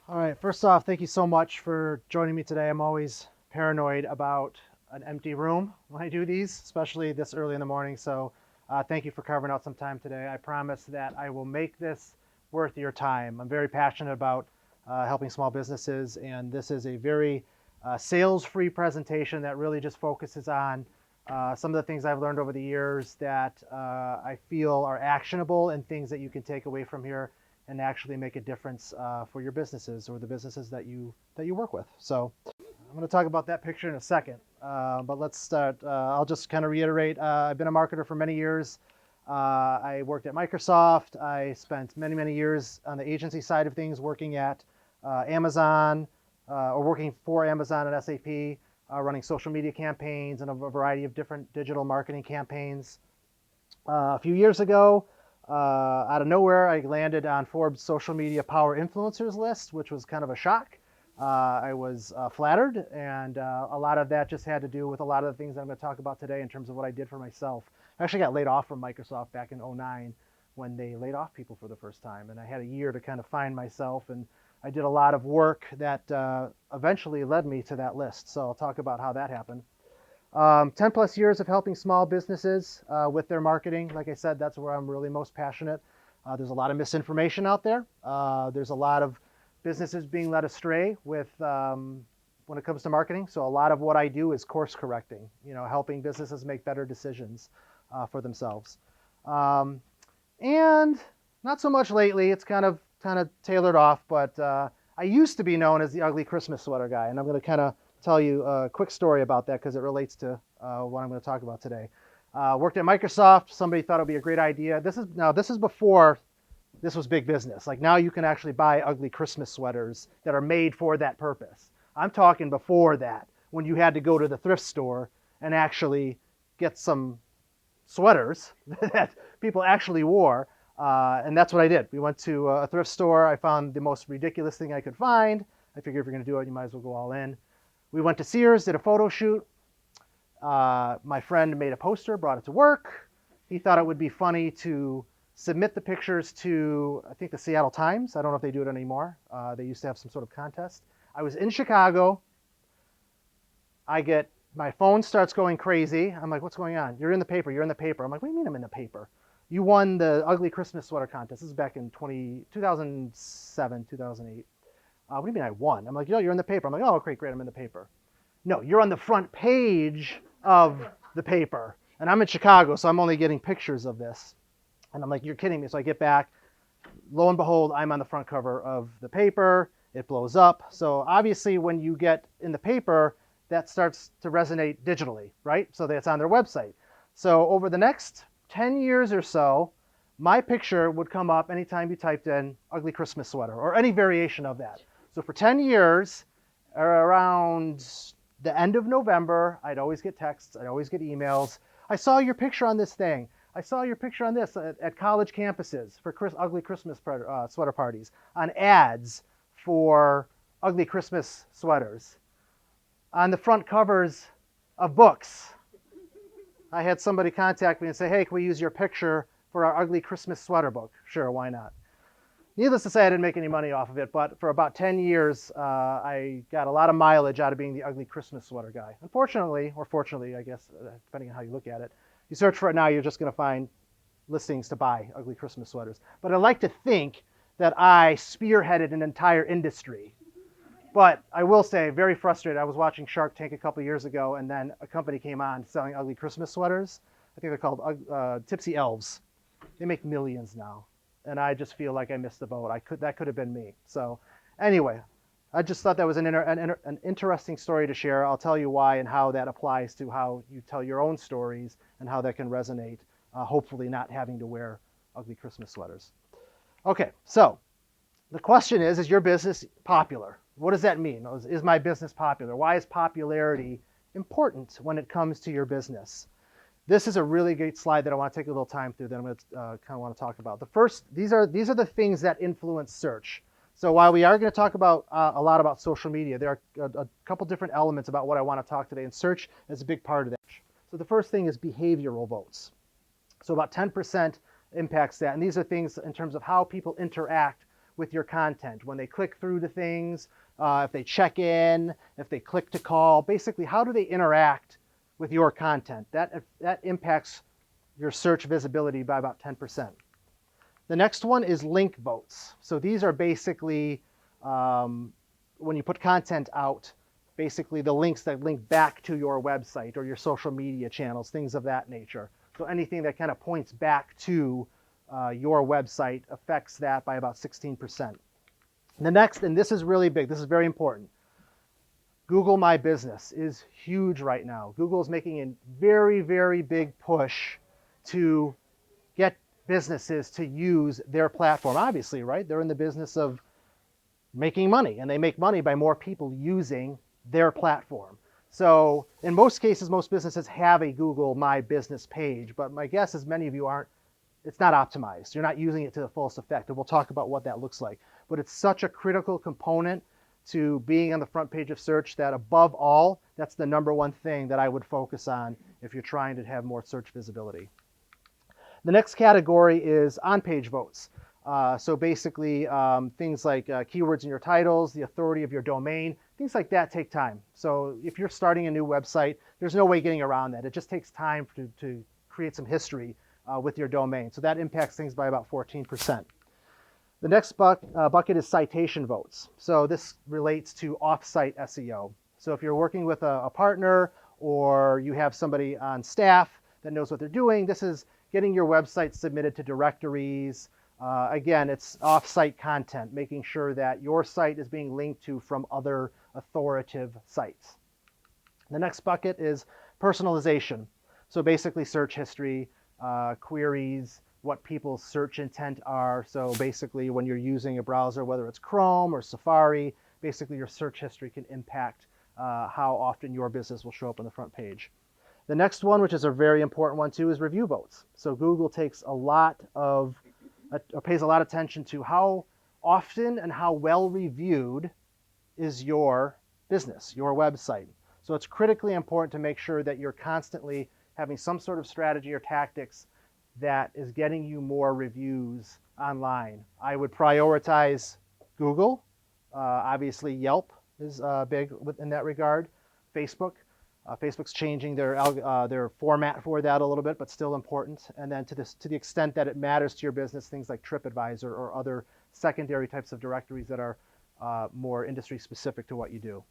All right, first off, thank you so much for joining me today. I'm always paranoid about an empty room when I do these, especially this early in the morning. So thank you for carving out some time today. I promise that I will make this worth your time. I'm very passionate about helping small businesses, and this is a very sales-free presentation that really just focuses on some of the things I've learned over the years that I feel are actionable and things that you can take away from here and actually make a difference for your businesses or the businesses that you work with. So I'm going to talk about that picture in a second, but let's start. I'll just kind of reiterate. I've been a marketer for many years. I worked at Microsoft. I spent many years on the agency side of things, working at Amazon or working for Amazon and SAP, running social media campaigns and a variety of different digital marketing campaigns. A few years ago, out of nowhere, I landed on Forbes' social media power influencers list, which was kind of a shock. I was flattered, and a lot of that just had to do with a lot of the things I'm going to talk about today in terms of what I did for myself. I actually got laid off from Microsoft back in '09 when they laid off people for the first time, and I had a year to kind of find myself, and I did a lot of work that eventually led me to that list. So I'll talk about how that happened. 10 plus years of helping small businesses with their marketing. Like I said, that's where I'm really most passionate. There's a lot of misinformation out there. There's a lot of businesses being led astray with when it comes to marketing. So a lot of what I do is course correcting, helping businesses make better decisions for themselves. And not so much lately. It's kind of tailored off, but I used to be known as the ugly Christmas sweater guy, and I'm going to kind of tell you a quick story about that because it relates to what I'm going to talk about today. Worked at Microsoft. Somebody thought it would be a great idea. This is before this was big business. Like now you can actually buy ugly Christmas sweaters that are made for that purpose. I'm talking before that, when you had to go to the thrift store and actually get some sweaters that people actually wore. And that's what I did. We went to a thrift store. I found the most ridiculous thing I could find. I figured if you're going to do it, you might as well go all in. We went to Sears, did a photo shoot. My friend made a poster, brought it to work. He thought it would be funny to submit the pictures to, I think, the Seattle Times. I don't know if they do it anymore. They used to have some sort of contest. I was in Chicago. My phone starts going crazy. I'm like, what's going on? You're in the paper. You're in the paper. I'm like, what do you mean I'm in the paper? You won the ugly Christmas sweater contest. This is back in 2007, 2008. What do you mean I won? I'm like, you're in the paper. I'm like, oh, great, I'm in the paper. No, you're on the front page of the paper. And I'm in Chicago, so I'm only getting pictures of this. And I'm like, you're kidding me. So I get back. Lo and behold, I'm on the front cover of the paper. It blows up. So obviously when you get in the paper, that starts to resonate digitally, right? So that's on their website. So over the next 10 years or so, my picture would come up anytime you typed in ugly Christmas sweater or any variation of that. So for 10 years, around the end of November, I'd always get texts, I'd always get emails. I saw your picture on this thing. I saw your picture on this at college campuses for ugly Christmas sweater parties, on ads for ugly Christmas sweaters, on the front covers of books. I had somebody contact me and say, hey, can we use your picture for our ugly Christmas sweater book? Sure, why not? Needless to say, I didn't make any money off of it, but for about 10 years, I got a lot of mileage out of being the ugly Christmas sweater guy. Unfortunately, or fortunately, I guess, depending on how you look at it, you search for it now, you're just going to find listings to buy ugly Christmas sweaters. But I like to think that I spearheaded an entire industry. But I will say, very frustrated. I was watching Shark Tank a couple years ago, and then a company came on selling ugly Christmas sweaters. I think they're called Tipsy Elves. They make millions now. And I just feel like I missed the boat. That could have been me. So anyway, I just thought that was an interesting story to share. I'll tell you why and how that applies to how you tell your own stories and how that can resonate, hopefully not having to wear ugly Christmas sweaters. Okay, so the question is your business popular? What does that mean? Is my business popular? Why is popularity important when it comes to your business? This is a really great slide that I want to take a little time through that I'm going to kind of want to talk about. The first, these are the things that influence search. So while we are going to talk about a lot about social media, there are a couple different elements about what I want to talk today, and search is a big part of that. So the first thing is behavioral votes. So about 10% impacts that, and these are things in terms of how people interact with your content. When they click through to things, if they check in, if they click to call, basically how do they interact with your content? That impacts your search visibility by about 10%. The next one is link votes. So these are basically, when you put content out, basically the links that link back to your website or your social media channels, things of that nature. So anything that kind of points back to your website affects that by about 16%. The next, and this is really big, this is very important, Google My Business is huge right now. Google is making a very, very big push to get businesses to use their platform. Obviously, right? They're in the business of making money, and they make money by more people using their platform. So in most cases, most businesses have a Google My Business page, but my guess is many of you aren't, it's not optimized. You're not using it to the fullest effect, and we'll talk about what that looks like. But it's such a critical component to being on the front page of search that above all, that's the number one thing that I would focus on if you're trying to have more search visibility. The next category is on-page votes. So basically things like keywords in your titles, the authority of your domain, things like that take time. So if you're starting a new website, there's no way getting around that. It just takes time to create some history with your domain. So that impacts things by about 14%. The next bucket is citation votes. So this relates to off-site SEO. So if you're working with a partner or you have somebody on staff that knows what they're doing, this is getting your website submitted to directories. Again, it's off-site content, making sure that your site is being linked to from other authoritative sites. The next bucket is personalization. So basically search history, queries, what people's search intent are. So basically when you're using a browser, whether it's Chrome or Safari, basically your search history can impact how often your business will show up on the front page. The next one, which is a very important one too, is review votes. So Google takes a lot of, pays a lot of attention to how often and how well reviewed is your business, your website. So it's critically important to make sure that you're constantly having some sort of strategy or tactics that is getting you more reviews online. I would prioritize Google. Obviously Yelp is big in that regard. Facebook. Facebook's changing their format for that a little bit, but still important. And then to the extent that it matters to your business, things like TripAdvisor or other secondary types of directories that are more industry specific to what you do.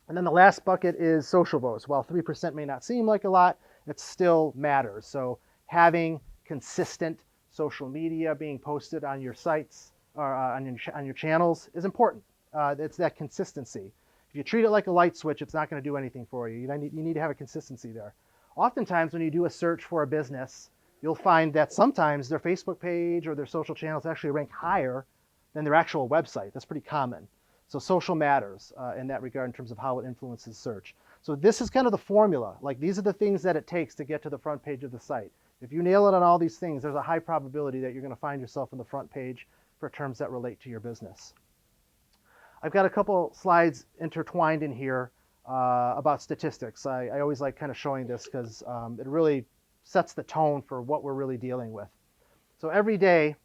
And then the last bucket is social votes. While 3% may not seem like a lot, it still matters. So having consistent social media being posted on your sites or on your channels is important. It's that consistency. If you treat it like a light switch, it's not going to do anything for you. You need to have a consistency there. Oftentimes when you do a search for a business, you'll find that sometimes their Facebook page or their social channels actually rank higher than their actual website. That's pretty common. So social matters in that regard in terms of how it influences search. So this is kind of the formula. Like these are the things that it takes to get to the front page of the site. If you nail it on all these things, there's a high probability that you're going to find yourself on the front page for terms that relate to your business. I've got a couple slides intertwined in here about statistics. I always like kind of showing this because it really sets the tone for what we're really dealing with. So every day,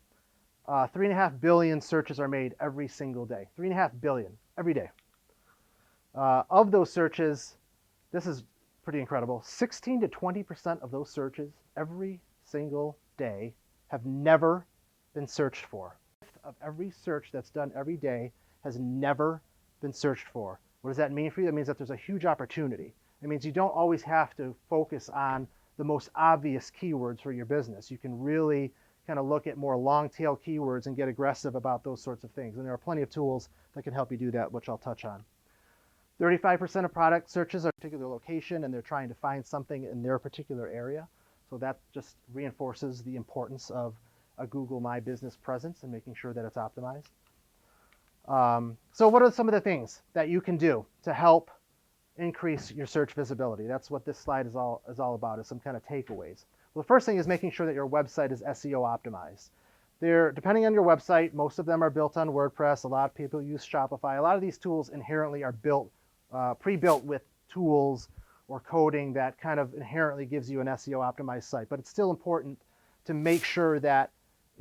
3.5 billion searches are made every single day. 3.5 billion every day. Of those searches, this is pretty incredible, 16 to 20% of those searches every single day have never been searched for. Of every search that's done every day has never been searched for. What does that mean for you? That means that there's a huge opportunity. It means you don't always have to focus on the most obvious keywords for your business. You can really kind of look at more long tail keywords and get aggressive about those sorts of things. And there are plenty of tools that can help you do that, which I'll touch on. 35% of product searches are a particular location and they're trying to find something in their particular area. So that just reinforces the importance of a Google My Business presence and making sure that it's optimized. So what are some of the things that you can do to help increase your search visibility? That's what this slide is all about, is some kind of takeaways. Well, the first thing is making sure that your website is SEO optimized. Depending on your website, most of them are built on WordPress. A lot of people use Shopify. A lot of these tools inherently are pre-built with tools or coding that kind of inherently gives you an SEO optimized site. But it's still important to make sure that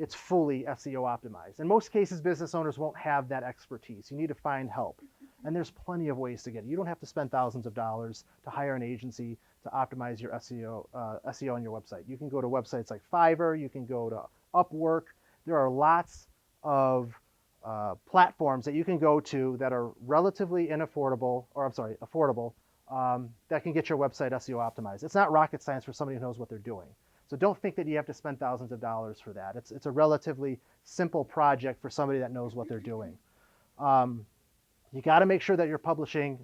it's fully SEO optimized. In most cases, business owners won't have that expertise. You need to find help. And there's plenty of ways to get it. You don't have to spend thousands of dollars to hire an agency to optimize your SEO on your website. You can go to websites like Fiverr. You can go to Upwork. There are lots of platforms that you can go to that are relatively affordable, that can get your website SEO optimized. It's not rocket science for somebody who knows what they're doing. So don't think that you have to spend thousands of dollars for that. It's a relatively simple project for somebody that knows what they're doing. You got to make sure that you're publishing,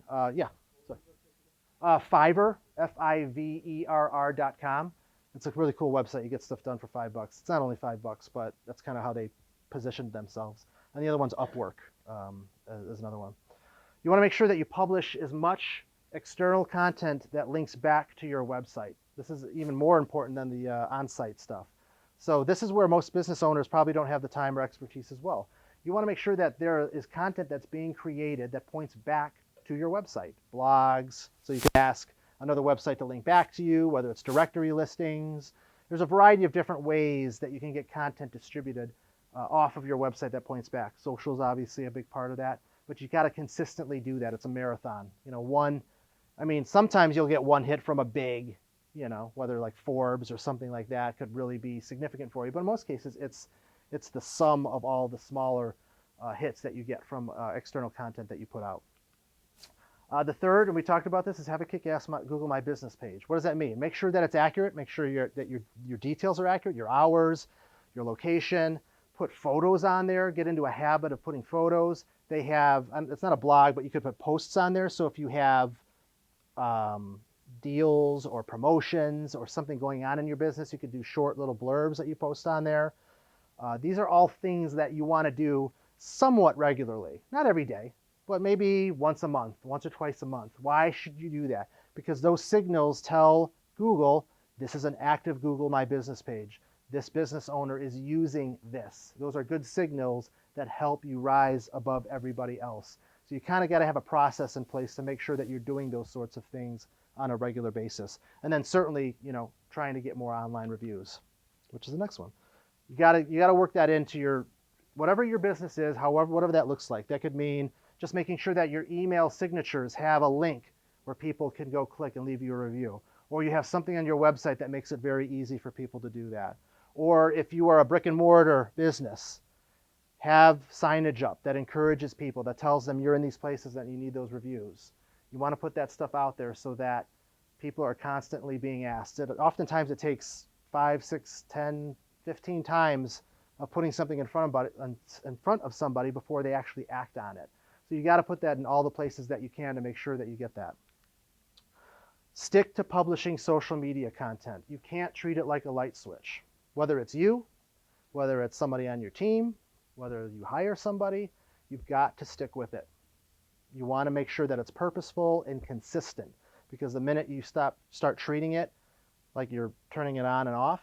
Fiverr, Fiverr.com. It's a really cool website. You get stuff done for $5. It's not only $5, but that's kind of how they positioned themselves. And the other one's Upwork, is another one. You want to make sure that you publish as much external content that links back to your website. This is even more important than the on-site stuff. So this is where most business owners probably don't have the time or expertise as well. You want to make sure that there is content that's being created that points back to your website. Blogs, so you can ask another website to link back to you, whether it's directory listings. There's a variety of different ways that you can get content distributed off of your website that points back. Social is obviously a big part of that, but you got to consistently do that. It's a marathon. Sometimes you'll get one hit from a big, whether like Forbes or something like that could really be significant for you. But in most cases, it's the sum of all the smaller hits that you get from external content that you put out. The third, and we talked about this, is have a kick-ass Google My Business page. What does that mean? Make sure that it's accurate. Make sure that your details are accurate, your hours, your location. Put photos on there. Get into a habit of putting photos. They have, it's not a blog, but you could put posts on there. So if you have deals or promotions or something going on in your business, you could do short little blurbs that you post on there. These are all things that you want to do somewhat regularly. Not every day, but maybe once a month, once or twice a month. Why should you do that? Because those signals tell Google, this is an active Google My Business page. This business owner is using this. Those are good signals that help you rise above everybody else. So you kind of got to have a process in place to make sure that you're doing those sorts of things on a regular basis. And then certainly, trying to get more online reviews, which is the next one. You got to work that into your, whatever your business is, whatever that looks like. That could mean just making sure that your email signatures have a link where people can go click and leave you a review. Or you have something on your website that makes it very easy for people to do that. Or if you are a brick and mortar business, have signage up that encourages people, that tells them you're in these places that you need those reviews. You want to put that stuff out there so that people are constantly being asked. Oftentimes it takes 5, 6, 10, 15 times of putting something in front of somebody before they actually act on it. So you got to put that in all the places that you can to make sure that you get that. Stick to publishing social media content. You can't treat it like a light switch. Whether it's you, whether it's somebody on your team, whether you hire somebody, you've got to stick with it. You want to make sure that it's purposeful and consistent, because the minute you start treating it like you're turning it on and off,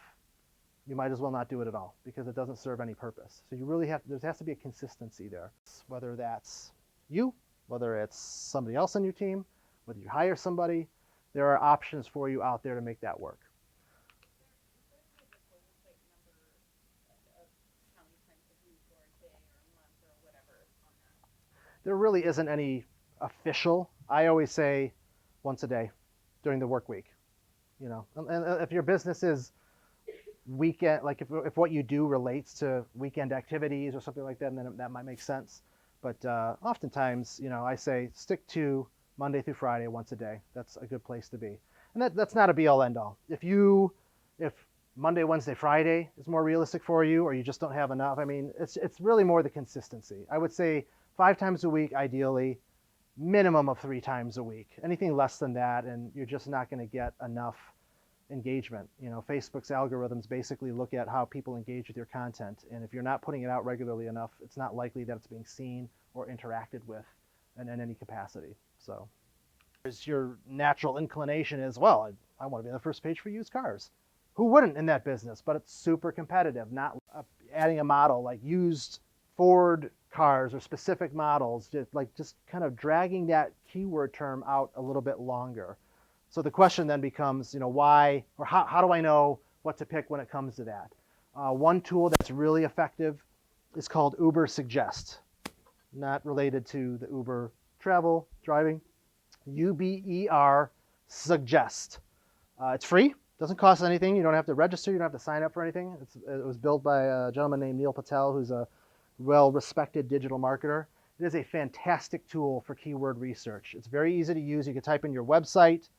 you might as well not do it at all, because it doesn't serve any purpose. So you really there has to be a consistency there. Whether that's you, whether it's somebody else on your team, whether you hire somebody, there are options for you out there to make that work. There really isn't any official. I always say once a day during the work week. And if your business is weekend, like if what you do relates to weekend activities or something like that, then that might make sense. But oftentimes, I say stick to Monday through Friday once a day. That's a good place to be. And that's not a be-all, end-all. If Monday, Wednesday, Friday is more realistic for you, or you just don't have enough, it's really more the consistency. I would say 5 times a week, ideally, minimum of 3 times a week. Anything less than that, and you're just not going to get enough engagement. Facebook's algorithms basically look at how people engage with your content, and if you're not putting it out regularly enough, it's not likely that it's being seen or interacted with in any capacity. So your natural inclination is, well, I want to be on the first page for used cars. Who wouldn't in that business? But it's super competitive. Not adding a model like used Ford cars or specific models, just kind of dragging that keyword term out a little bit longer. So the question then becomes, why, or how do I know what to pick when it comes to that? One tool that's really effective is called Uber Suggest, not related to the Uber travel, driving. UBER Suggest. It's free, doesn't cost anything. You don't have to register, you don't have to sign up for anything. It was built by a gentleman named Neil Patel, who's a well-respected digital marketer. It is a fantastic tool for keyword research. It's very easy to use. You can type in your website,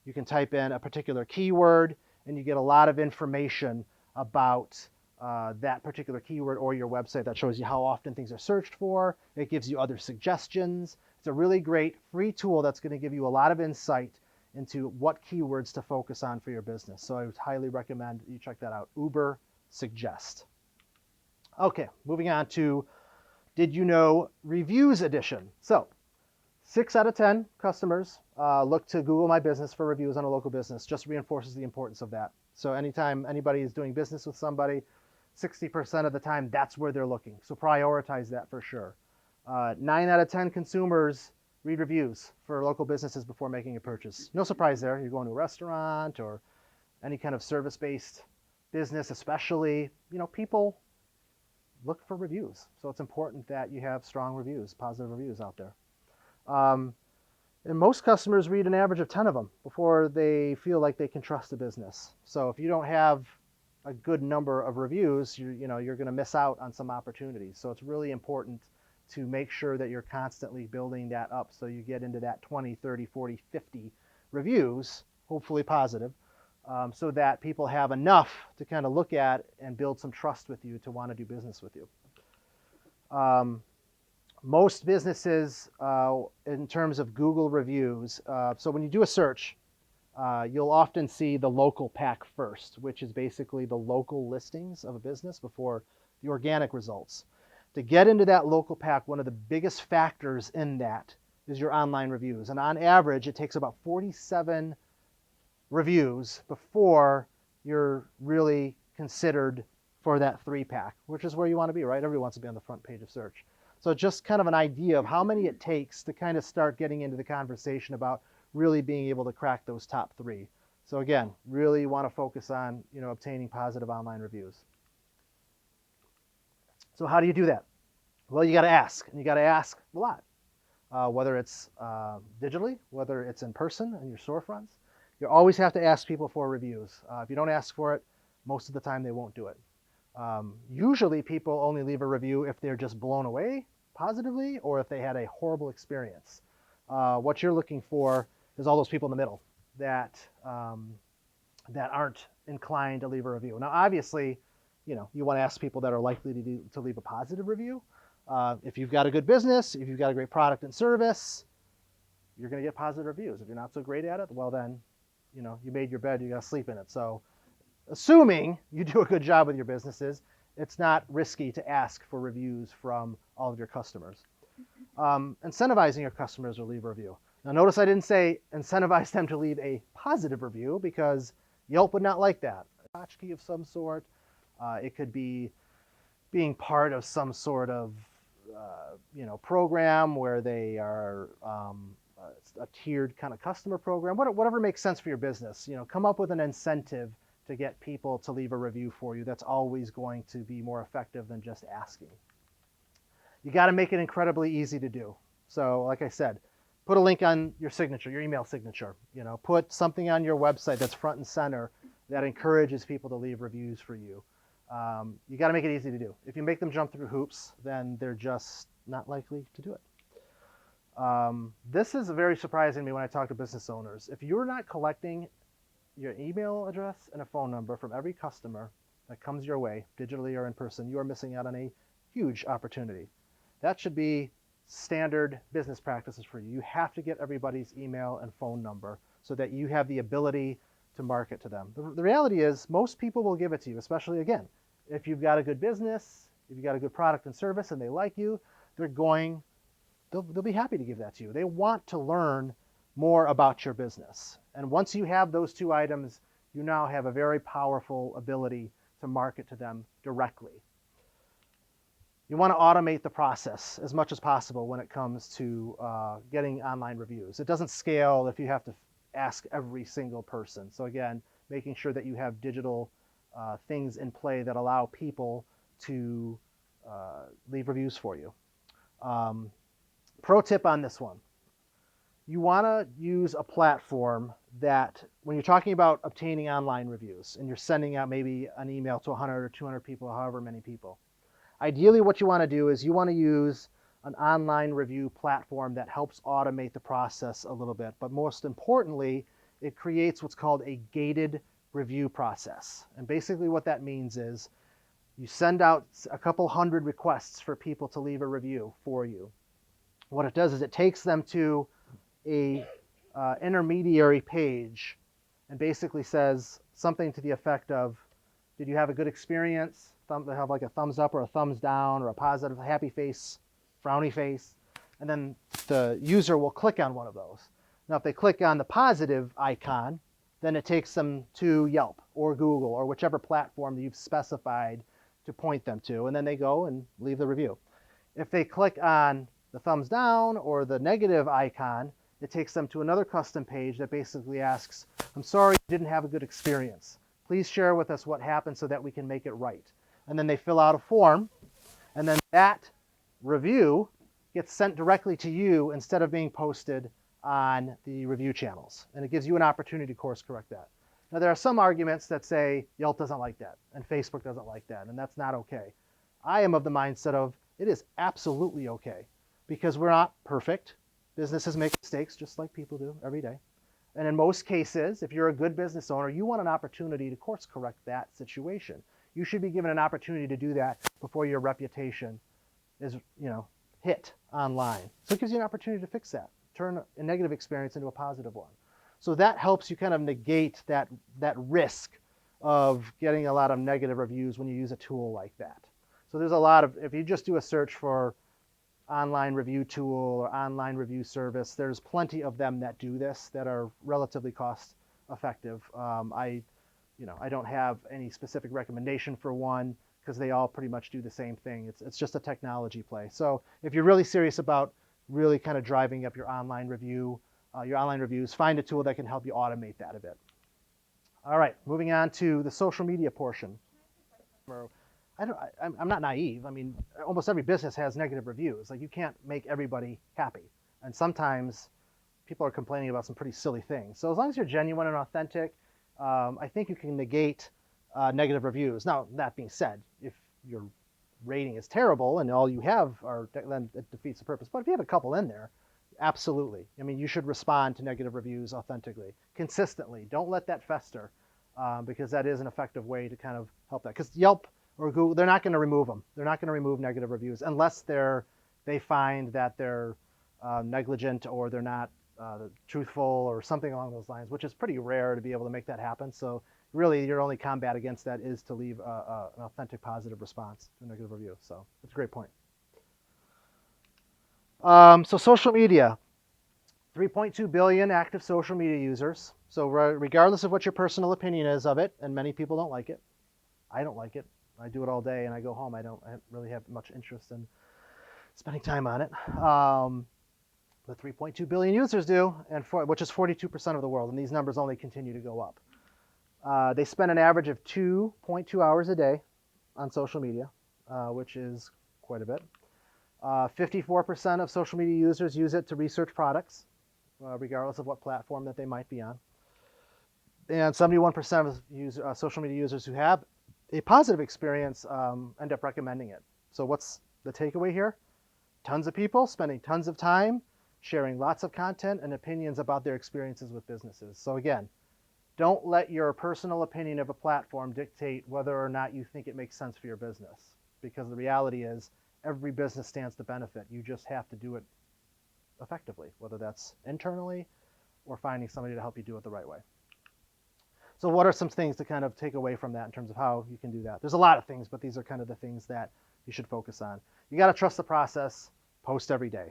you can type in a particular keyword, and you get a lot of information about that particular keyword or your website. That shows you how often things are searched for. It gives you other suggestions. It's a really great free tool that's going to give you a lot of insight into what keywords to focus on for your business. So I would highly recommend you check that out. Uber Suggest. Okay, moving on to Did You Know Reviews Edition. So 6 out of 10 customers look to Google My Business for reviews on a local business. Just reinforces the importance of that. So anytime anybody is doing business with somebody, 60% of the time, that's where they're looking. So prioritize that for sure. 9 out of 10 consumers read reviews for local businesses before making a purchase. No surprise there. You're going to a restaurant or any kind of service-based business, especially, people look for reviews. So it's important that you have strong reviews, positive reviews out there. And most customers read an average of 10 of them before they feel like they can trust the business. So if you don't have a good number of reviews, you're going to miss out on some opportunities. So it's really important to make sure that you're constantly building that up so you get into that 20, 30, 40, 50 reviews, hopefully positive, so that people have enough to kind of look at and build some trust with you to want to do business with you. Most businesses, in terms of Google reviews, so when you do a search, you'll often see the local pack first, which is basically the local listings of a business before the organic results. To get into that local pack, one of the biggest factors in that is your online reviews. And on average, it takes about 47 reviews before you're really considered for that 3-pack, which is where you want to be, right? Everyone wants to be on the front page of search. So just kind of an idea of how many it takes to kind of start getting into the conversation about really being able to crack those top 3. So again, really want to focus on, obtaining positive online reviews. So how do you do that? Well, you got to ask, and you got to ask a lot, whether it's digitally, whether it's in person in your storefronts. You always have to ask people for reviews. If you don't ask for it, most of the time they won't do it. Usually people only leave a review if they're just blown away positively or if they had a horrible experience. What you're looking for is all those people in the middle that aren't inclined to leave a review. Now, obviously, you want to ask people that are likely to leave a positive review. If you've got a good business, if you've got a great product and service, you're going to get positive reviews. If you're not so great at it, well then, you made your bed, you got to sleep in it. So assuming you do a good job with your businesses, it's not risky to ask for reviews from all of your customers. Incentivizing your customers to leave a review. Now notice I didn't say incentivize them to leave a positive review because Yelp would not like that. A tchotchke of some sort. It could be being part of some sort of program where they are a tiered kind of customer program, whatever makes sense for your business. Come up with an incentive to get people to leave a review for you. That's always going to be more effective than just asking. You got to make it incredibly easy to do. So like I said, put a link on your signature, your email signature. Put something on your website that's front and center that encourages people to leave reviews for you. You got to make it easy to do. If you make them jump through hoops, then they're just not likely to do it. This is very surprising to me when I talk to business owners. If you're not collecting your email address and a phone number from every customer that comes your way, digitally or in person, you are missing out on a huge opportunity. That should be standard business practices for you. You have to get everybody's email and phone number so that you have the ability to market to them. The reality is most people will give it to you, especially, again, if you've got a good business, if you've got a good product and service and they like you, they'll be happy to give that to you. They want to learn more about your business. And once you have those 2 items, you now have a very powerful ability to market to them directly. You want to automate the process as much as possible when it comes to getting online reviews. It doesn't scale if you have to ask every single person. So again, making sure that you have digital things in play that allow people to leave reviews for you. Pro tip on this one. You want to use a platform that, when you're talking about obtaining online reviews and you're sending out maybe an email to 100 or 200 people, however many people, ideally what you want to do is you want to use an online review platform that helps automate the process a little bit. But most importantly, it creates what's called a gated review process. And basically what that means is you send out a couple hundred requests for people to leave a review for you. What it does is it takes them to a intermediary page and basically says something to the effect of, did you have a good experience? They have like a thumbs up or a thumbs down or a positive happy face, frowny face, and then the user will click on one of those. Now if they click on the positive icon, then it takes them to Yelp or Google or whichever platform that you've specified to point them to, and then they go and leave the review. If they click on the thumbs down or the negative icon, it takes them to another custom page that basically asks, I'm sorry you didn't have a good experience. Please share with us what happened so that we can make it right. And then they fill out a form, and then that review gets sent directly to you instead of being posted on the review channels. And it gives you an opportunity to course correct that. Now there are some arguments that say Yelp doesn't like that and Facebook doesn't like that, and that's not okay. I am of the mindset of it is absolutely okay, because we're not perfect. Businesses make mistakes just like people do every day. And in most cases, if you're a good business owner, you want an opportunity to course correct that situation. You should be given an opportunity to do that before your reputation is, hit online. So it gives you an opportunity to fix that, turn a negative experience into a positive one. So that helps you kind of negate that risk of getting a lot of negative reviews when you use a tool like that. So there's a lot of, if you just do a search for online review tool or online review service, there's plenty of them that do this that are relatively cost effective. I don't have any specific recommendation for one because they all pretty much do the same thing. It's just a technology play. So if you're really serious about really kind of driving up your online reviews, find a tool that can help you automate that a bit. All right, moving on to the social media portion. I'm not naive. I mean, almost every business has negative reviews. Like, you can't make everybody happy. And sometimes people are complaining about some pretty silly things. So as long as you're genuine and authentic, I think you can negate negative reviews. Now, that being said, if your rating is terrible and all you have are, then it defeats the purpose. But if you have a couple in there, absolutely. I mean, you should respond to negative reviews authentically, consistently. Don't let that fester, because that is an effective way to kind of help that. Because Yelp or Google, they're not going to remove them. They're not going to remove negative reviews unless they find that they're negligent or they're not truthful or something along those lines, which is pretty rare to be able to make that happen. So really, your only combat against that is to leave an authentic, positive response to a negative review. So that's a great point. So social media, 3.2 billion active social media users. So regardless of what your personal opinion is of it, and many people don't like it, I don't like it. I do it all day and I go home. I don't really have much interest in spending time on it. The 3.2 billion users do, which is 42% of the world, and these numbers only continue to go up. They spend an average of 2.2 hours a day on social media, which is quite a bit. 54% of social media users use it to research products, regardless of what platform that they might be on. And 71% of social media users who have a positive experience end up recommending it. So what's the takeaway here? Tons of people spending tons of time sharing lots of content and opinions about their experiences with businesses. So again, don't let your personal opinion of a platform dictate whether or not you think it makes sense for your business, because the reality is every business stands to benefit. You just have to do it effectively, whether that's internally or finding somebody to help you do it the right way. So what are some things to kind of take away from that in terms of how you can do that? There's a lot of things, but these are kind of the things that you should focus on. You got to trust the process. Post every day,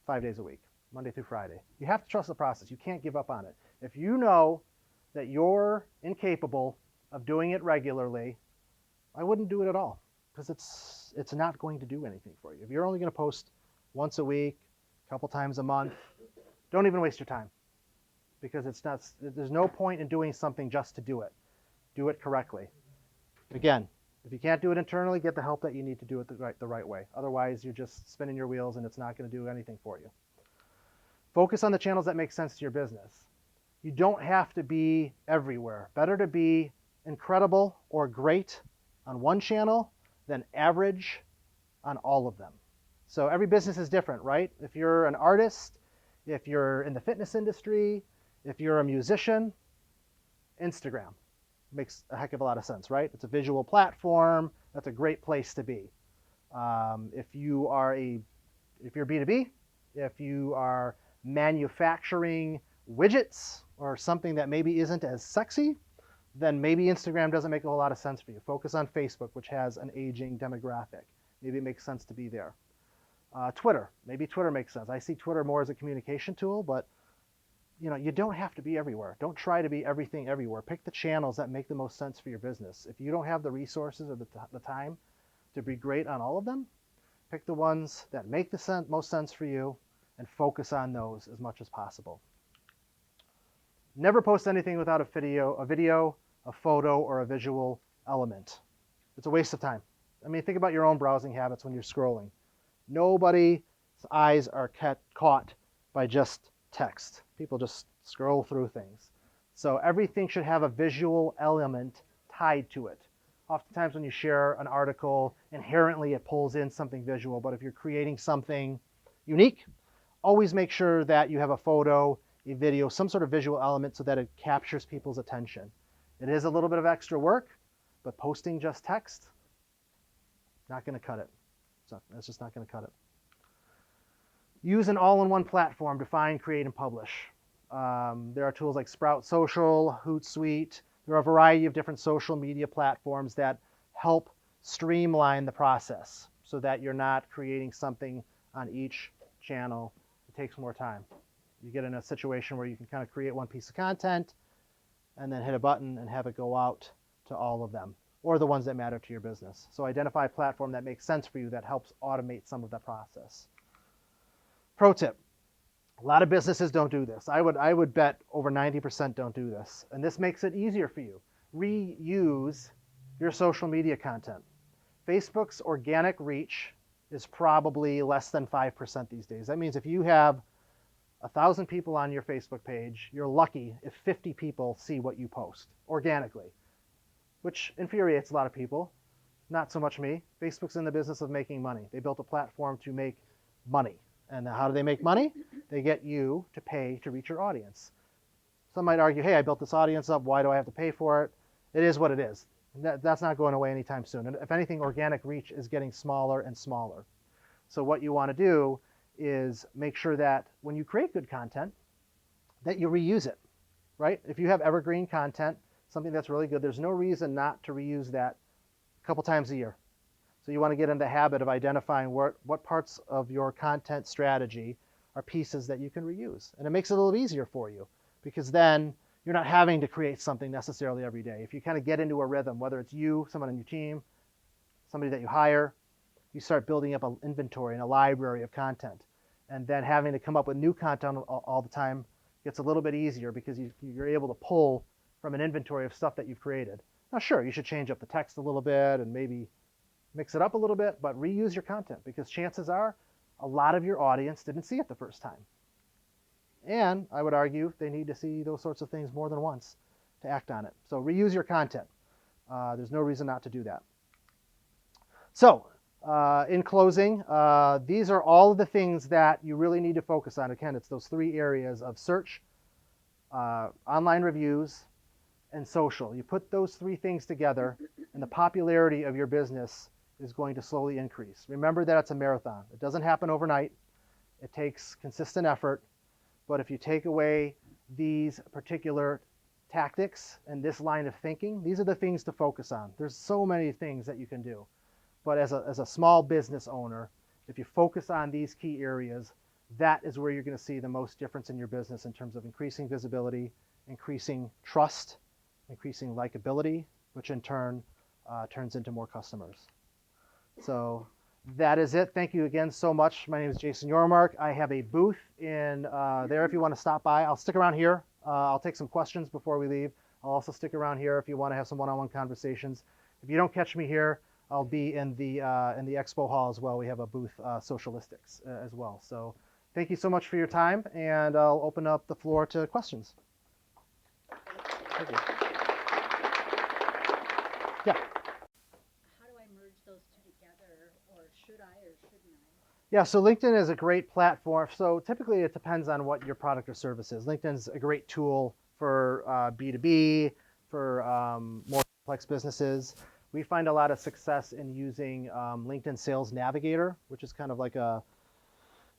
5 days a week, Monday through Friday. You have to trust the process. You can't give up on it. If you know that you're incapable of doing it regularly, I wouldn't do it at all, because it's not going to do anything for you. If you're only going to post once a week, a couple times a month, don't even waste your time, because there's no point in doing something just to do it. Do it correctly. Again, if you can't do it internally, get the help that you need to do it the right way. Otherwise, you're just spinning your wheels and it's not going to do anything for you. Focus on the channels that make sense to your business. You don't have to be everywhere. Better to be incredible or great on one channel than average on all of them. So every business is different, right? If you're an artist, if you're in the fitness industry, if you're a musician, Instagram makes a heck of a lot of sense, right? It's a visual platform. That's a great place to be. If you're B2B, if you are manufacturing widgets or something that maybe isn't as sexy, then maybe Instagram doesn't make a whole lot of sense for you. Focus on Facebook, which has an aging demographic. Maybe it makes sense to be there. Twitter, maybe Twitter makes sense. I see Twitter more as a communication tool, but you don't have to be everywhere. Don't try to be everything everywhere. Pick the channels that make the most sense for your business. If you don't have the resources or the time to be great on all of them, pick the ones that make the most sense for you and focus on those as much as possible. Never post anything without a video, a photo, or a visual element. It's a waste of time. I mean, think about your own browsing habits when you're scrolling. Nobody's eyes are caught by just text. People just scroll through things. So everything should have a visual element tied to it. Oftentimes when you share an article, inherently it pulls in something visual, but if you're creating something unique, always make sure that you have a photo, a video, some sort of visual element so that it captures people's attention. It is a little bit of extra work, but posting just text, not going to cut it. So that's just not going to cut it. Use an all-in-one platform to find, create, and publish. There are tools like Sprout Social, Hootsuite. There are a variety of different social media platforms that help streamline the process so that you're not creating something on each channel. It takes more time. You get in a situation where you can kind of create one piece of content and then hit a button and have it go out to all of them, or the ones that matter to your business. So identify a platform that makes sense for you that helps automate some of that process. Pro tip, a lot of businesses don't do this. I would bet over 90% don't do this. And this makes it easier for you. Reuse your social media content. Facebook's organic reach is probably less than 5% these days. That means if you have 1,000 people on your Facebook page, you're lucky if 50 people see what you post organically, which infuriates a lot of people. Not so much me. Facebook's in the business of making money. They built a platform to make money. And how do they make money? They get you to pay to reach your audience. Some might argue, hey, I built this audience up. Why do I have to pay for it? It is what it is. That's not going away anytime soon. And if anything, organic reach is getting smaller and smaller. So what you want to do is make sure that when you create good content, that you reuse it, right? If you have evergreen content, something that's really good, there's no reason not to reuse that a couple times a year. So you want to get in the habit of identifying what parts of your content strategy are pieces that you can reuse. And it makes it a little easier for you because then you're not having to create something necessarily every day. If you kind of get into a rhythm, whether it's you, someone on your team, somebody that you hire, you start building up an inventory and a library of content. And then having to come up with new content all the time gets a little bit easier because you're able to pull from an inventory of stuff that you've created. Now, sure, you should change up the text a little bit and maybe mix it up a little bit, but reuse your content because chances are a lot of your audience didn't see it the first time. And I would argue they need to see those sorts of things more than once to act on it. So reuse your content. There's no reason not to do that. So in closing, these are all of the things that you really need to focus on. Again, it's those three areas of search, online reviews, and social. You put those three things together and the popularity of your business is going to slowly increase. Remember that it's a marathon. It doesn't happen overnight. It takes consistent effort. But if you take away these particular tactics and this line of thinking, these are the things to focus on. There's so many things that you can do. But as a small business owner, if you focus on these key areas, that is where you're going to see the most difference in your business in terms of increasing visibility, increasing trust, increasing likability, which in turn turns into more customers. So that is it. Thank you again so much. My name is Jason Yormark. I have a booth in there if you want to stop by. I'll stick around here. I'll take some questions before we leave. I'll also stick around here if you want to have some one-on-one conversations. If you don't catch me here, I'll be in the expo hall as well. We have a booth, Socialistics, as well. So thank you so much for your time, and I'll open up the floor to questions. Thank you. Yeah. How do I merge those two together, or should I or shouldn't I? Yeah, so LinkedIn is a great platform. So typically it depends on what your product or service is. LinkedIn's a great tool for B2B, for more complex businesses. We find a lot of success in using LinkedIn Sales Navigator, which is kind of like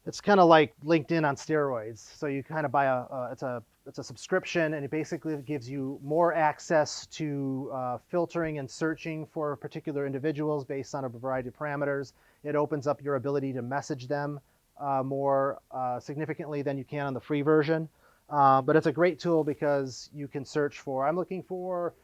it's kind of like LinkedIn on steroids. So you kind of buy it's a subscription, and it basically gives you more access to filtering and searching for particular individuals based on a variety of parameters. It opens up your ability to message them more significantly than you can on the free version. But it's a great tool because you can search for, I'm looking for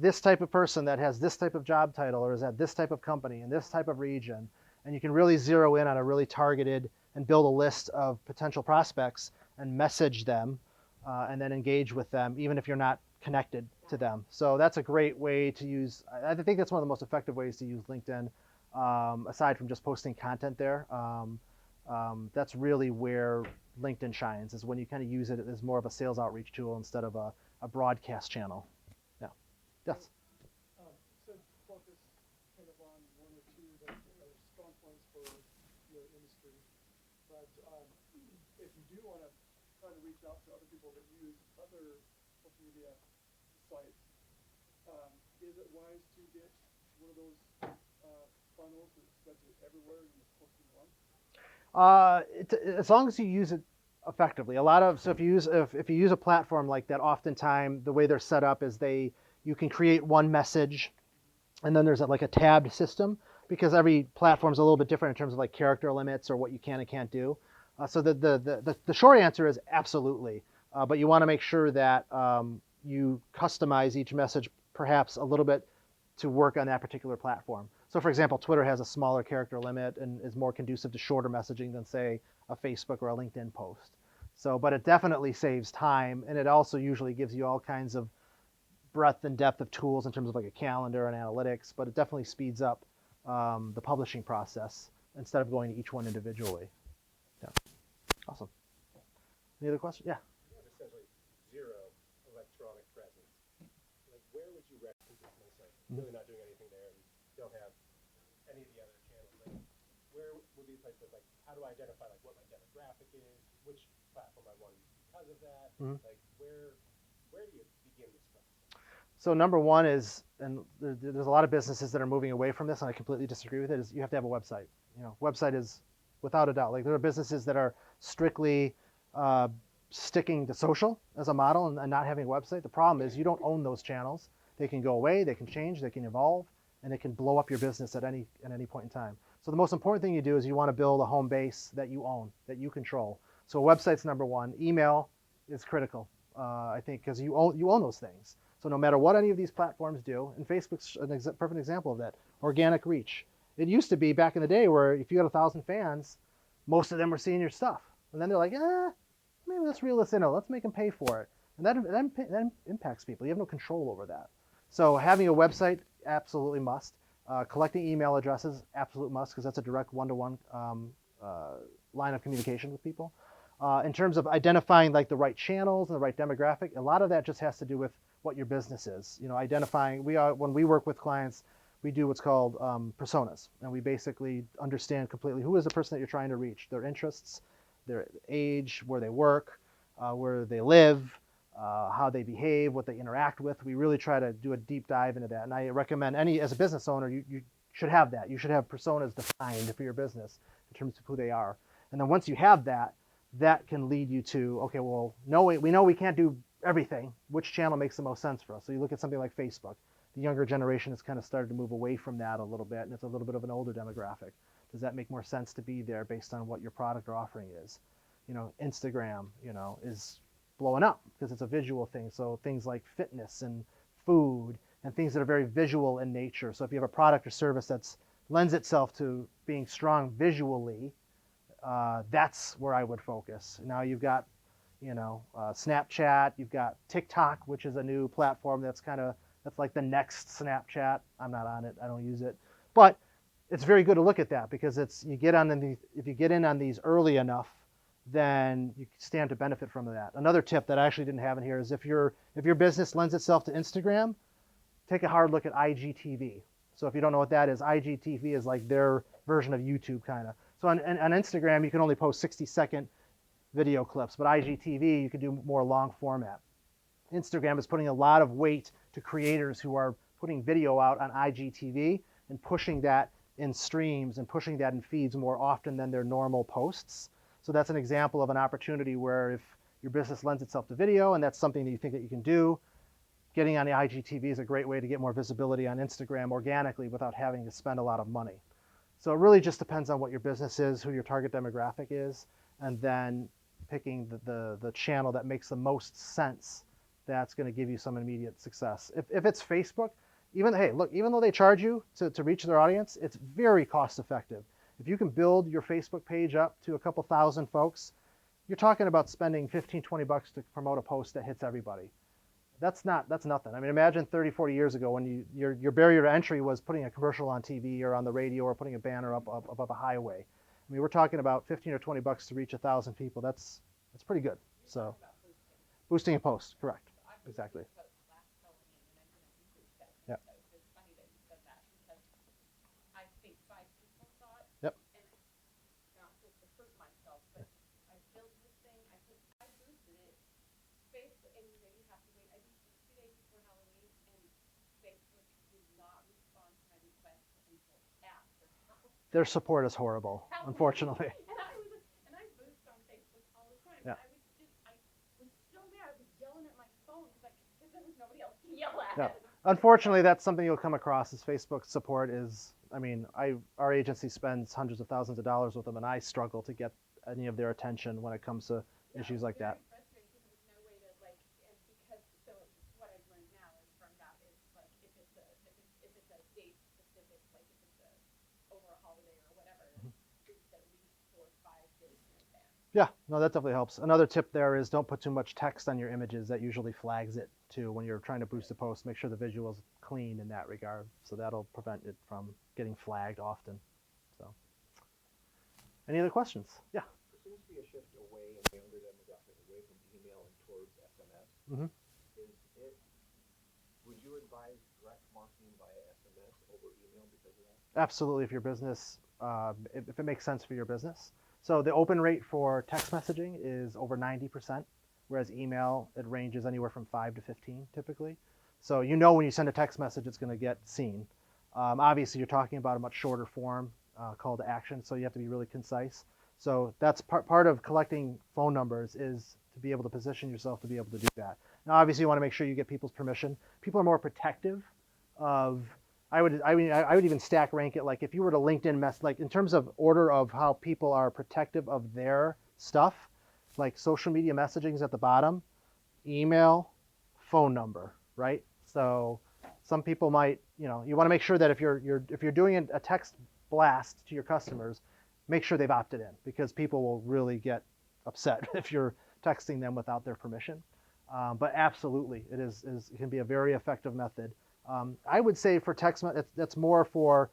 this type of person that has this type of job title or is at this type of company in this type of region. And you can really zero in on a really targeted and build a list of potential prospects and message them and then engage with them, even if you're not connected to them. So that's a great way to use. I think that's one of the most effective ways to use LinkedIn, aside from just posting content there. That's really where LinkedIn shines, is when you kind of use it as more of a sales outreach tool instead of a broadcast channel. Yeah. Yes. Said focus kind of on one or two that are strong points for your industry. But if you do want to try to reach out to other people that use other social media sites, is it wise to get one of those funnels that spreads it everywhere and just posting once? As long as you use it effectively. So if you use a platform like that, oftentimes the way they're set up is you can create one message, and then there's like a tabbed system, because every platform is a little bit different in terms of like character limits or what you can and can't do. So the short answer is absolutely, but you want to make sure that you customize each message perhaps a little bit to work on that particular platform. So for example, Twitter has a smaller character limit and is more conducive to shorter messaging than say a Facebook or a LinkedIn post. So, but it definitely saves time, and it also usually gives you all kinds of breadth and depth of tools in terms of like a calendar and analytics, but it definitely speeds up the publishing process instead of going to each one individually. Yeah. Awesome. Any other questions? Yeah. You have essentially zero electronic presence. Like, where would you recommend this? Like, really not doing anything there, and don't have any of the other channels. Like, where would be a place with, like, how do I identify like what my demographic is, which platform I want to use because of that? Like, where do you begin this process? So number one is, and there's a lot of businesses that are moving away from this, and I completely disagree with it, is you have to have a website. Website is without a doubt. Like, there are businesses that are strictly sticking to social as a model and not having a website. The problem is you don't own those channels. They can go away, they can change, they can evolve, and it can blow up your business at any point in time. So the most important thing you do is you want to build a home base that you own, that you control. So a website's number one. Email is critical, I think, because you own those things. So no matter what any of these platforms do, and Facebook's a perfect example of that, organic reach. It used to be back in the day where if you had 1,000 fans, most of them were seeing your stuff. And then they're like, maybe let's reel this in. Let's make them pay for it. And that impacts people. You have no control over that. So having a website, absolutely must. Collecting email addresses, absolute must, because that's a direct one-to-one line of communication with people. In terms of identifying like the right channels and the right demographic, a lot of that just has to do with what your business is. Identifying, when we work with clients, we do what's called personas, and we basically understand completely who is the person that you're trying to reach, their interests, their age, where they work, where they live, how they behave, what they interact with. We really try to do a deep dive into that, and I recommend as a business owner, you should have that. You should have personas defined for your business in terms of who they are, and then once you have that, that can lead you to, okay, well, we know we can't do everything. Which channel makes the most sense for us? So you look at something like Facebook. The younger generation has kind of started to move away from that a little bit, and it's a little bit of an older demographic. Does that make more sense to be there based on what your product or offering is? Instagram, is blowing up because it's a visual thing. So things like fitness and food and things that are very visual in nature. So if you have a product or service that lends itself to being strong visually, that's where I would focus. Now you've got, Snapchat, you've got TikTok, which is a new platform that's That's like the next Snapchat. I'm not on it. I don't use it. But it's very good to look at that because if you get in on these early enough, then you stand to benefit from that. Another tip that I actually didn't have in here is if your business lends itself to Instagram, take a hard look at IGTV. So if you don't know what that is, IGTV is like their version of YouTube kind of. So on Instagram, you can only post 60-second video clips, but IGTV, you can do more long format. Instagram is putting a lot of weight to creators who are putting video out on IGTV and pushing that in streams and pushing that in feeds more often than their normal posts. So that's an example of an opportunity where if your business lends itself to video and that's something that you think that you can do, getting on the IGTV is a great way to get more visibility on Instagram organically without having to spend a lot of money. So it really just depends on what your business is, who your target demographic is, and then picking the channel that makes the most sense that's going to give you some immediate success. If it's Facebook, even though they charge you to reach their audience, it's very cost effective. If you can build your Facebook page up to a couple thousand folks, you're talking about spending 15, 20 bucks to promote a post that hits everybody. That's nothing. I mean, imagine 30, 40 years ago when your barrier to entry was putting a commercial on TV or on the radio or putting a banner up above a highway. I mean, we're talking about 15 or 20 bucks to reach 1,000 people. That's pretty good. So boosting a post, correct. Exactly. Yep. Yep. Their support is horrible, unfortunately. And I boost on Facebook all the time. Yeah. I was so mad. I was yelling at my phone because there was nobody else to yell at. Yeah. Unfortunately, that's something you'll come across is Facebook support is, I mean, our agency spends hundreds of thousands of dollars with them, and I struggle to get any of their attention when it comes to issues like that. Frustrating because there was no way to and because so what I've learned now is from that is if it's a date specific, like if it's over a holiday or whatever, it's at least 4 or 5 days in advance. Yeah, no, that definitely helps. Another tip there is don't put too much text on your images. That usually flags it too when you're trying to boost a post. Make sure the visual is clean in that regard. So that'll prevent it from getting flagged often. So, any other questions? Yeah. There seems to be a shift away in the younger demographic, away from email and towards SMS. Mm-hmm. Would you advise direct marketing via SMS over email because of that? Absolutely, if your business, if it makes sense for your business. So the open rate for text messaging is over 90%, whereas email, it ranges anywhere from 5 to 15 typically. So you know when you send a text message, it's going to get seen. Obviously, you're talking about a much shorter form call to action, so you have to be really concise. So that's part of collecting phone numbers is to be able to position yourself to be able to do that. Now, obviously, you want to make sure you get people's permission. People are more protective of. I would even stack rank it like if you were to LinkedIn like in terms of order of how people are protective of their stuff, like social media messaging is at the bottom, email, phone number, right? So some people might, you want to make sure that if you're doing a text blast to your customers, make sure they've opted in because people will really get upset if you're texting them without their permission. But absolutely, it can be a very effective method. I would say for text, that's more for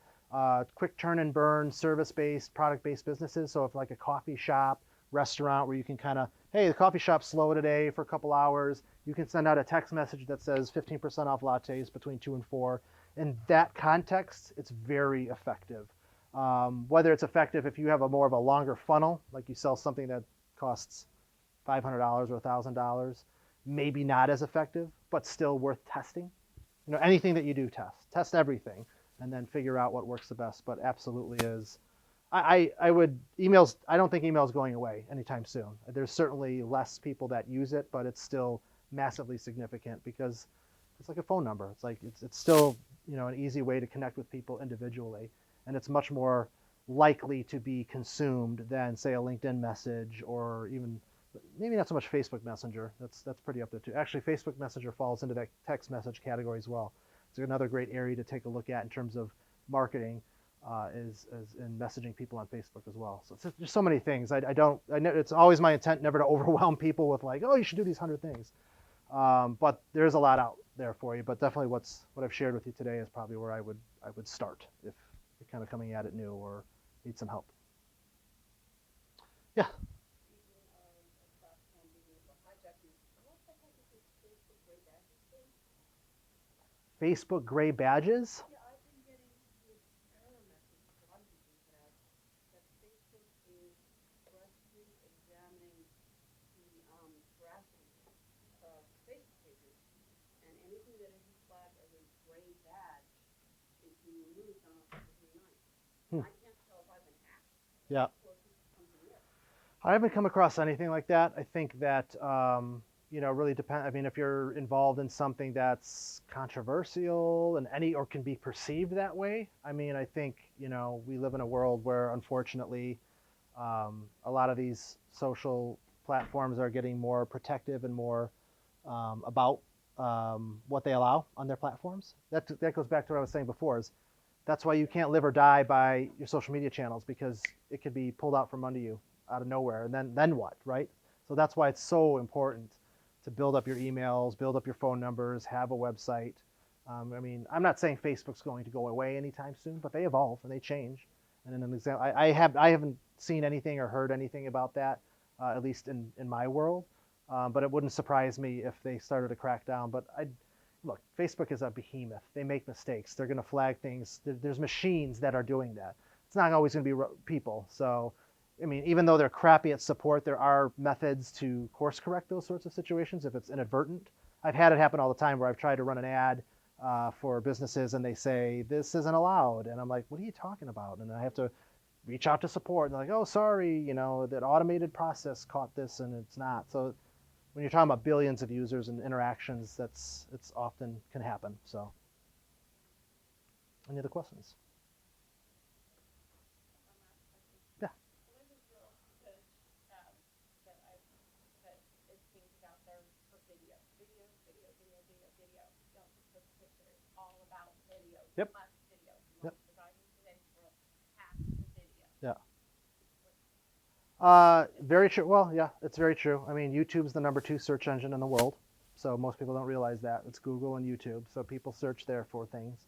quick turn and burn, service-based, product-based businesses. So if like a coffee shop, restaurant where you can kind of, hey, the coffee shop's slow today for a couple hours, you can send out a text message that says 15% off lattes between 2 and 4. In that context, it's very effective. Whether it's effective if you have more of a longer funnel, like you sell something that costs $500 or $1,000, maybe not as effective, but still worth testing. Anything that you do, test everything, and then figure out what works the best. But absolutely is. I don't think email is going away anytime soon. There's certainly less people that use it, but it's still massively significant because it's like a phone number. It's still an easy way to connect with people individually, and it's much more likely to be consumed than say a LinkedIn message or even maybe not so much Facebook Messenger. That's pretty up there too. Actually, Facebook Messenger falls into that text message category as well. It's another great area to take a look at in terms of marketing, is in messaging people on Facebook as well. So there's so many things. I know it's always my intent never to overwhelm people with like, oh, you should do these 100 things. But there's a lot out there for you. But definitely, what I've shared with you today is probably where I would start if you're kind of coming at it new or need some help. Yeah. Speaking of stuff and being able to hijack you, what the heck is this Facebook gray badges thing? Facebook gray badges. Yeah, I've been getting this error message, a lot of people have had, that Facebook is aggressively examining the veracity of Facebook pages, and anything that isn't flagged as a gray badge is being removed on October 29th. I can't tell if I've been hacked Yeah. or if this is something real. I haven't come across anything like that. I think that really depend. I mean, if you're involved in something that's controversial and or can be perceived that way, I mean, I think we live in a world where unfortunately a lot of these social platforms are getting more protective and more about what they allow on their platforms. That goes back to what I was saying before. Is that's why you can't live or die by your social media channels, because it could be pulled out from under you out of nowhere, and then what, right? So that's why it's so important to build up your emails, build up your phone numbers, have a website. I mean, I'm not saying Facebook's going to go away anytime soon, but they evolve and they change. And in an example, I haven't seen anything or heard anything about that, at least in my world. But it wouldn't surprise me if they started to crack down. But look, Facebook is a behemoth. They make mistakes. They're going to flag things. There's machines that are doing that. It's not always going to be people. So, I mean, even though they're crappy at support, there are methods to course correct those sorts of situations if it's inadvertent. I've had it happen all the time where I've tried to run an ad for businesses and they say, this isn't allowed. And I'm like, what are you talking about? And I have to reach out to support. And they're like, oh, sorry, that automated process caught this and it's not. So when you're talking about billions of users and interactions, it's often can happen. So, any other questions? Yeah. What is your pitch that is painted out there for video? Video. Don't just put the picture. It's all about video. Yep. Less video. You Yep. want to survive in today's world, hack the video. Yeah. Very true. Well, yeah, it's very true. I mean, YouTube's the #2 search engine in the world, so most people don't realize that. It's Google and YouTube, so people search there for things.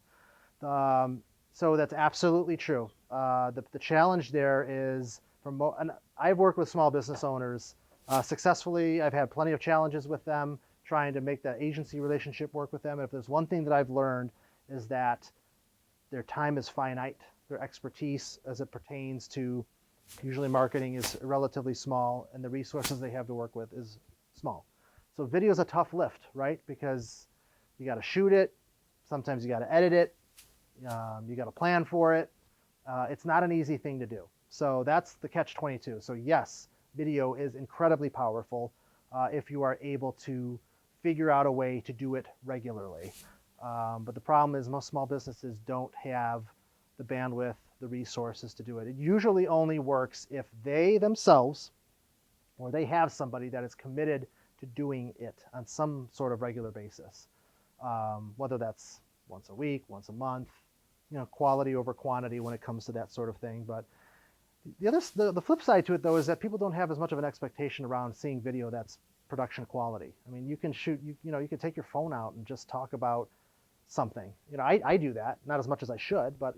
So that's absolutely true. The challenge there is and I've worked with small business owners successfully. I've had plenty of challenges with them trying to make that agency relationship work with them. And if there's one thing that I've learned is that their time is finite. Their expertise as it pertains to usually marketing is relatively small, and the resources they have to work with is small. So video is a tough lift, right? Because you got to shoot it. Sometimes you got to edit it. You got to plan for it. It's not an easy thing to do. So that's the catch-22. So yes, video is incredibly powerful if you are able to figure out a way to do it regularly. But the problem is most small businesses don't have the bandwidth, the resources to do it. It usually only works if they themselves or they have somebody that is committed to doing it on some sort of regular basis, whether that's once a week, once a month, quality over quantity when it comes to that sort of thing. But the flip side to it, though, is that people don't have as much of an expectation around seeing video that's production quality. I mean, you can shoot, you can take your phone out and just talk about something. I do that, not as much as I should, but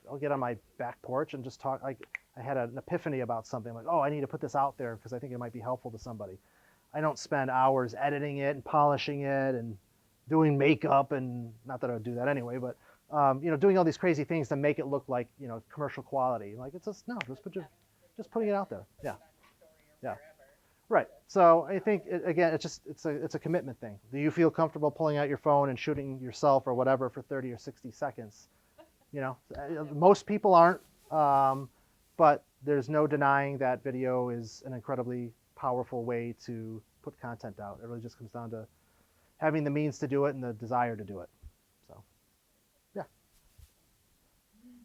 I'll get on my back porch and just talk. Like I had an epiphany about something, like, oh, I need to put this out there because I think it might be helpful to somebody. I don't spend hours editing it and polishing it and doing makeup, and not that I would do that anyway, but doing all these crazy things to make it look like commercial quality. Like it's just just putting it out there. Yeah. Yeah. Right. So I think again, it's a commitment thing. Do you feel comfortable pulling out your phone and shooting yourself or whatever for 30 or 60 seconds? Most people aren't, but there's no denying that video is an incredibly powerful way to put content out. It really just comes down to having the means to do it and the desire to do it. So, yeah. Having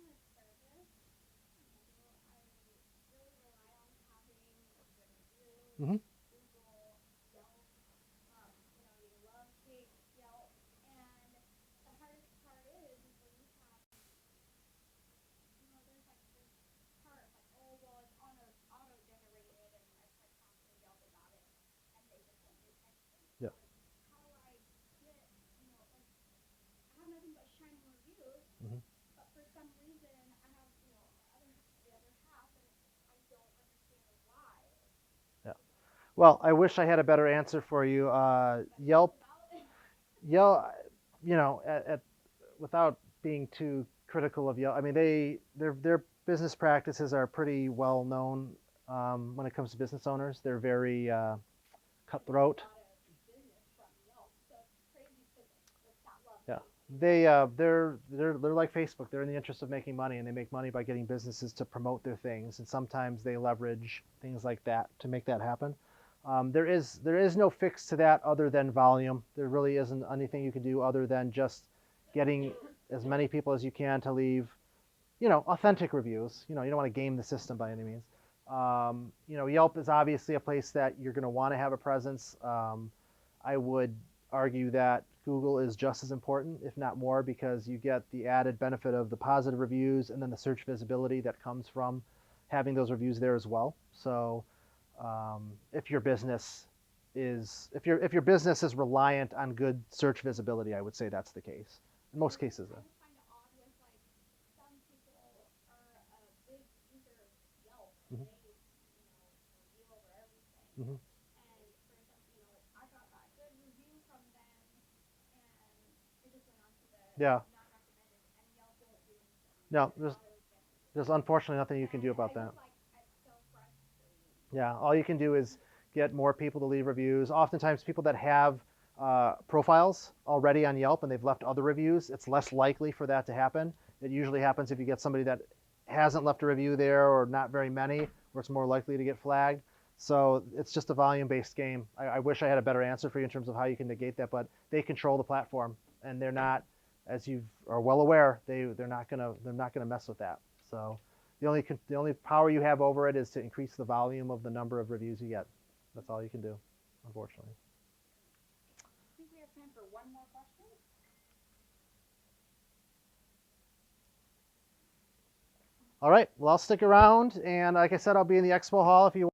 a service, I really rely on having good reviews, Mm-hmm. Google, Yelp. You love take Yelp, and the hardest part is when you have, there's like this part like, oh well, it's auto generated, and I tried talking to Yelp about it, and they just won't do anything. Yeah. Like, how do I Well, I wish I had a better answer for you. Yelp, Yelp, without being too critical of Yelp, I mean their business practices are pretty well known when it comes to business owners. They're very cutthroat. Yeah, they're like Facebook. They're in the interest of making money, and they make money by getting businesses to promote their things. And sometimes they leverage things like that to make that happen. There is no fix to that other than volume. There really isn't anything you can do other than just getting as many people as you can to leave, authentic reviews. You don't want to game the system by any means. Yelp is obviously a place that you're going to want to have a presence. I would argue that Google is just as important, if not more, because you get the added benefit of the positive reviews and then the search visibility that comes from having those reviews there as well. So, if your business if your business is reliant on good search visibility, I would say that's the case. In most cases, I just find it odd with like some people are a big user of Yelp and Mhm. they, review over everything. Mhm. And for example, I got that good review from them and it just went on to the Yeah. not recommended and Yelp won't do anything. No, They there's thought it was getting there's unfortunately nothing you can do and about I that. just like it's so frustrating. Yeah, all you can do is get more people to leave reviews. Oftentimes, people that have profiles already on Yelp and they've left other reviews, it's less likely for that to happen. It usually happens if you get somebody that hasn't left a review there or not very many, where it's more likely to get flagged. So it's just a volume-based game. I wish I had a better answer for you in terms of how you can negate that, but they control the platform, and they're not, as you are well aware, they're not gonna mess with that. So the only power you have over it is to increase the volume of the number of reviews you get. That's all you can do, unfortunately. I think we have time for one more question. All right, well, I'll stick around, and like I said, I'll be in the expo hall if you